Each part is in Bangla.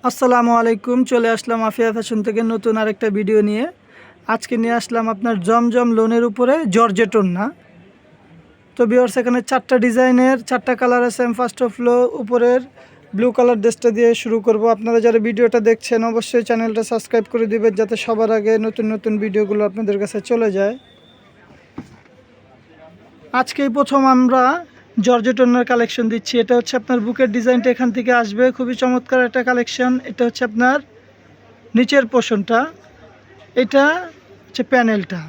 আসসালামু আলাইকুম। চলে আসলাম আফিয়া ফ্যাশন থেকে নতুন আরেকটা ভিডিও নিয়ে। আজকে নিয়ে আসলাম আপনার জমজম লোনের উপরে জর্জেট ওড়না। তো ভিউয়ার্স, এখানে 4টা ডিজাইনের 4টা কালার আছে। আমি ফার্স্ট অফ উপরের ব্লু কালার ড্রেসটা দিয়ে শুরু করব। আপনারা যারা ভিডিওটা দেখছেন অবশ্যই চ্যানেলটা সাবস্ক্রাইব করে দিবেন, যাতে সবার আগে নতুন নতুন ভিডিওগুলো আপনাদের কাছে চলে যায়। আজকেই প্রথম আমরা জর্জেট ওড়নার কালেকশন দিচ্ছি। এটা হচ্ছে আপনার বুকের ডিজাইনটা এখান থেকে আসবে, খুবই চমৎকার একটা কালেকশন। এটা হচ্ছে আপনার নিচের পোর্শনটা, এটা হচ্ছে প্যানেলটা।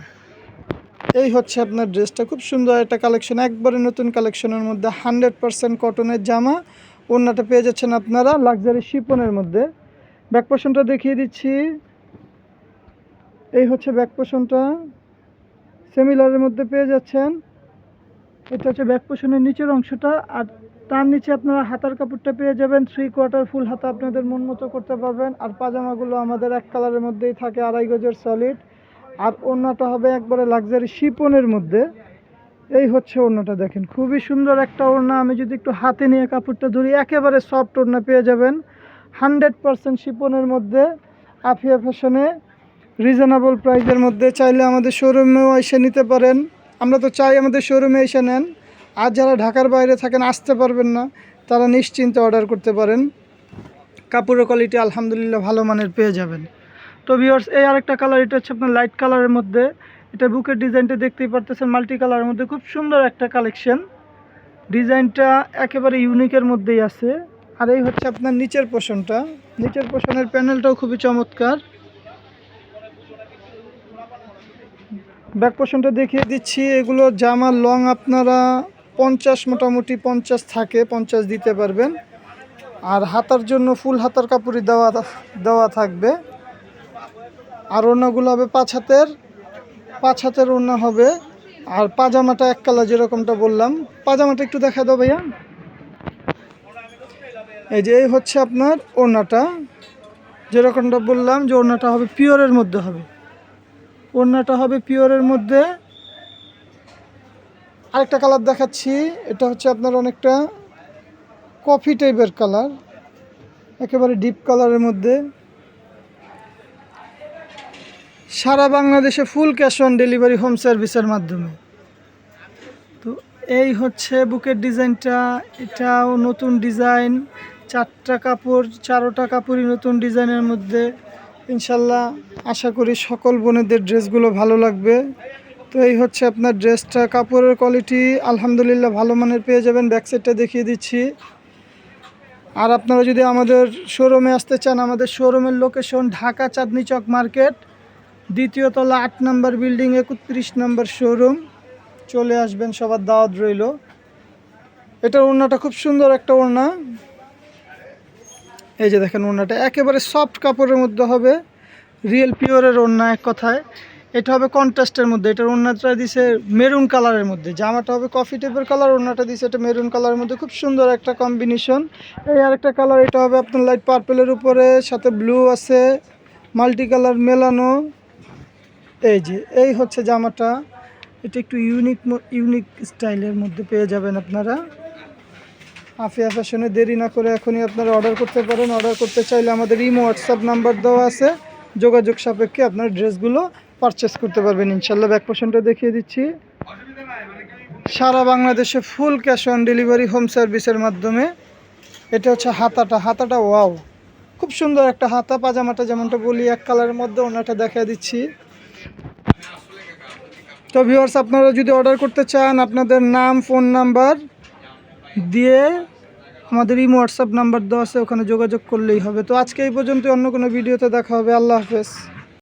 এই হচ্ছে আপনার ড্রেসটা, খুব সুন্দর একটা কালেকশন, একবারে নতুন কালেকশনের মধ্যে 100% কটনের জামা। ওড়নাটা পেয়ে যাচ্ছেন আপনারা লাক্সারি শিপনের মধ্যে। ব্যাক পোর্শনটা দেখিয়ে দিচ্ছি। এই হচ্ছে ব্যাক পোর্শনটা, সেমিলারের মধ্যে পেয়ে যাচ্ছেন। এটা হচ্ছে ব্যাক পোর্শনের নিচের অংশটা, আর তার নিচে আপনারা হাতার কাপড়টা পেয়ে যাবেন 3/4 ফুল হাতা, আপনাদের মন মতো করতে পারবেন। আর পাজামাগুলো আমাদের এক কালারের মধ্যেই থাকে, 2.5 গজের সলিড। আর ওড়নাটা হবে একবারে লাক্সারি শিপনের মধ্যে। এই হচ্ছে ওড়নাটা, দেখেন খুবই সুন্দর একটা ওড়না। আমি যদি একটু হাতে নিয়ে কাপড়টা ধরি, একেবারে সফট ওড়না পেয়ে যাবেন 100% শিপনের মধ্যে, আফিয়া ফ্যাশনে রিজনেবল প্রাইসের মধ্যে। চাইলে আমাদের শোরুমেও এসে নিতে পারেন। আমরা তো চাই আমাদের শোরুমে এসে নেন। আর যারা ঢাকার বাইরে থাকেন, আসতে পারবেন না, তারা নিশ্চিন্তে অর্ডার করতে পারেন। কাপড়ের কোয়ালিটি আলহামদুলিল্লাহ ভালো মানের পেয়ে যাবেন। তো ভিউয়ার্স, এই আরেকটা কালার, এটা হচ্ছে আপনার লাইট কালারের মধ্যে। এটা বুকের ডিজাইনটা দেখতেই পারতেছেন, মাল্টি কালারের মধ্যে, খুব সুন্দর একটা কালেকশন। ডিজাইনটা একেবারে ইউনিকের মধ্যেই আছে। আর এই হচ্ছে আপনার নিচের পোর্শনটা, নিচের পোর্শনের প্যানেলটাও খুবই চমৎকার। ব্যাক পোর্শনটা দেখিয়ে দিচ্ছি। এগুলো জামার লং আপনারা 50, মোটামুটি 50 থাকে, 50 দিতে পারবেন। আর হাতার জন্য ফুল হাতার কাপড়ই দেওয়া থাকবে। আর ওড়নাগুলো হবে 5 হাতের ওড়না হবে। আর পাজামাটা এক কালার, যেরকমটা বললাম। পাজামাটা একটু দেখা দাও ভাইয়া। এই যে এই হচ্ছে আপনার ওড়নাটা, যেরকমটা বললাম যে ওড়নাটা হবে পিওরের মধ্যে হবে। ওড়নাটা হবে পিওরের মধ্যে। আরেকটা কালার দেখাচ্ছি। এটা হচ্ছে আপনার অনেকটা কফি টাইপের কালার, একেবারে ডিপ কালারের মধ্যে। সারা বাংলাদেশে full cash on delivery, home সার্ভিসের মাধ্যমে। তো এই হচ্ছে বুকের ডিজাইনটা, এটাও নতুন ডিজাইন। 4টা কাপড়, 4টা কাপড়ই নতুন ডিজাইনের মধ্যে। ইনশাল্লাহ আশা করি সকল বোনেদের ড্রেসগুলো ভালো লাগবে। তো এই হচ্ছে আপনার ড্রেসটা, কাপড়ের কোয়ালিটি আলহামদুলিল্লাহ ভালো মানের পেয়ে যাবেন। ব্যাক সাইডটা দেখিয়ে দিচ্ছি। আর আপনারা যদি আমাদের শোরুমে আসতে চান, আমাদের শোরুমের লোকেশন ঢাকা চাঁদনী চক মার্কেট, 2য় তলা, 8 নম্বর বিল্ডিং, 31 নম্বর শোরুম। চলে আসবেন, সবার দাওয়াত রইল। এটার ওড়নাটা খুব সুন্দর একটা ওড়না। এই যে দেখেন, ওড়নাটা একেবারে সফট কাপড়ের মধ্যে হবে, রিয়েল পিওরের ওড়না এক কথায়। এটা হবে কন্ট্রাস্টের মধ্যে। এটার ওড়নাটা দিছে মেরুন কালারের মধ্যে, জামাটা হবে কফি টাইপের কালার, ওড়নাটা দিছে এটা মেরুন কালারের মধ্যে, খুব সুন্দর একটা কম্বিনেশন। এই আরেকটা কালার, এটা হবে আপনার লাইট পার্পেলের উপরে, সাথে ব্লু আছে, মাল্টি কালার মেলানো। এই যে এই হচ্ছে জামাটা, এটা একটু ইউনিক স্টাইলের মধ্যে পেয়ে যাবেন আপনারা আফিয়া ফ্যাশনে। দেরি না করে এখনই আপনারা অর্ডার করতে পারেন। অর্ডার করতে চাইলে আমাদের ইমো হোয়াটসঅ্যাপ নাম্বার দেওয়া আছে, যোগাযোগ সাপেক্ষে আপনার ড্রেসগুলো পারচেস করতে পারবেন ইনশাল্লাহ। ব্যাক পোর্শনটা দেখিয়ে দিচ্ছি। সারা বাংলাদেশে full cash on delivery, home সার্ভিসের মাধ্যমে। এটা হচ্ছে হাতাটা ওয়াও, খুব সুন্দর একটা হাতা। পাজামাটা যেমনটা বলি এক কালারের মধ্যে, ওনাটা দেখিয়ে দিচ্ছি। তো ভিউয়ার্স, আপনারা যদি অর্ডার করতে চান, আপনাদের নাম, ফোন নাম্বার দিয়ে আমাদের ইমো হোয়াটসঅ্যাপ নাম্বার দেওয়া আছে, ওখানে যোগাযোগ করলেই হবে। তো আজকে এই পর্যন্ত, অন্য কোনো ভিডিওতে দেখা হবে। আল্লাহ হাফেজ।